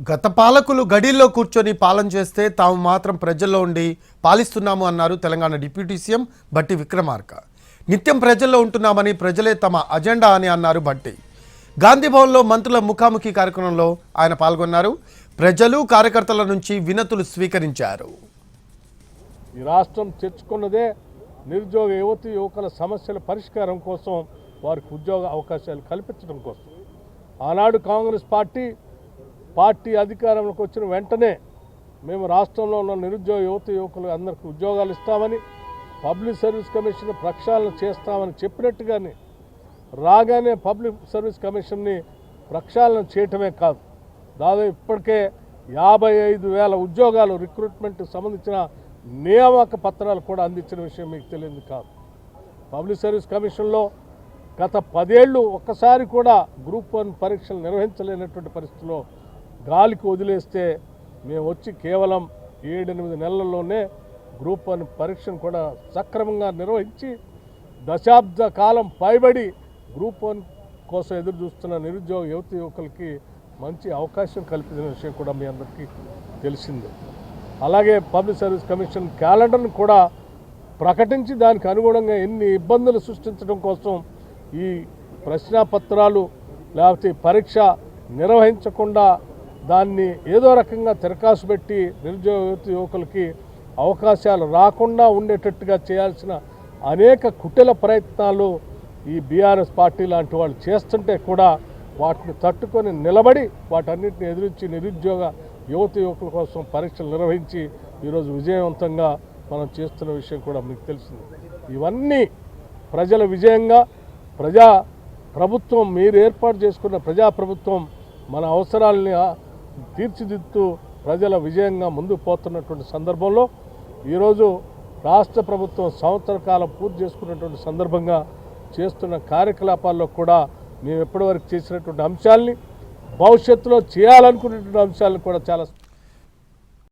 గత పాలకులు గడిల్లో కూర్చొని పాలన చేస్తే తాము మాత్రం ప్రజల్లో ఉండి పాలిస్తున్నాము అన్నారు తెలంగాణ డిప్యూటీ సీఎం భట్టి విక్రమార్క. నిత్యం ప్రజల్లో ఉంటున్నామని, ప్రజలే తమ అజెండా అని అన్నారు భట్టి. గాంధీ భవన్లో మంత్రుల ముఖాముఖి కార్యక్రమంలో ఆయన పాల్గొన్నారు. ప్రజలు కార్యకర్తల నుంచి వినతులు స్వీకరించారు. ఈ రాష్ట్రం తెచ్చుకున్నదే నిరుద్యోగ యువతి యువకుల సమస్యల పరిష్కారం కోసం, వారికి ఉద్యోగ అవకాశాలు కల్పించడం కోసం. ఆనాడు కాంగ్రెస్ పార్టీ అధికారంలోకి వచ్చిన వెంటనే మేము రాష్ట్రంలో ఉన్న నిరుద్యోగ యువత యువకులు అందరికీ ఉద్యోగాలు ఇస్తామని, పబ్లిక్ సర్వీస్ కమిషన్ ప్రక్షాళన చేస్తామని చెప్పినట్టుగానే రాగానే పబ్లిక్ సర్వీస్ కమిషన్ని ప్రక్షాళన చేయటమే కాదు, దాదాపు ఇప్పటికే 55,000 ఉద్యోగాలు రిక్రూట్మెంట్కి సంబంధించిన నియామక పత్రాలు కూడా అందించిన విషయం మీకు తెలియదు కాదు. పబ్లిక్ సర్వీస్ కమిషన్లో గత 10 ఏళ్ళు ఒక్కసారి కూడా గ్రూప్ 1 పరీక్షలు నిర్వహించలేనటువంటి పరిస్థితిలో గాలికి వదిలేస్తే మేము వచ్చి కేవలం 7-8 నెలల్లోనే గ్రూప్ 1 పరీక్షను కూడా సక్రమంగా నిర్వహించి దశాబ్ద కాలం పైబడి గ్రూప్ 1 కోసం ఎదురు చూస్తున్న నిరుద్యోగ యువత యువకులకి మంచి అవకాశం కల్పించిన విషయం కూడా మీ అందరికీ తెలిసిందే. అలాగే పబ్లిక్ సర్వీస్ కమిషన్ క్యాలెండర్ను కూడా ప్రకటించి దానికి అనుగుణంగా ఎన్ని ఇబ్బందులు సృష్టించడం కోసం ఈ ప్రశ్నాపత్రాలు లేకపోతే పరీక్ష నిర్వహించకుండా దాన్ని ఏదో రకంగా తిరకాసు పెట్టి నిరుద్యోగ యువకులకి అవకాశాలు రాకుండా ఉండేటట్టుగా చేయాల్సిన అనేక కుటిల ప్రయత్నాలు ఈ బీఆర్ఎస్ పార్టీ లాంటి వాళ్ళు చేస్తుంటే కూడా వాటిని తట్టుకొని నిలబడి వాటన్నిటిని ఎదిరించి నిరుద్యోగ యువత యువకుల కోసం పరీక్షలు నిర్వహించి ఈరోజు విజయవంతంగా మనం చేస్తున్న విషయం కూడా మీకు తెలిసింది. ఇవన్నీ ప్రజల విజయంగా, ప్రభుత్వం మీరు ఏర్పాటు చేసుకున్న ప్రజాప్రభుత్వం మన అవసరాలని తీర్చిదిద్దుతూ ప్రజల విజయంగా ముందుకు పోతున్నటువంటి సందర్భంలో ఈరోజు రాష్ట్ర ప్రభుత్వం సంవత్సర కాలం పూర్తి చేసుకున్నటువంటి సందర్భంగా చేస్తున్న కార్యకలాపాల్లో కూడా మేము ఎప్పటివరకు చేసినటువంటి అంశాలని, భవిష్యత్తులో చేయాలనుకునేటువంటి అంశాలను కూడా చాలా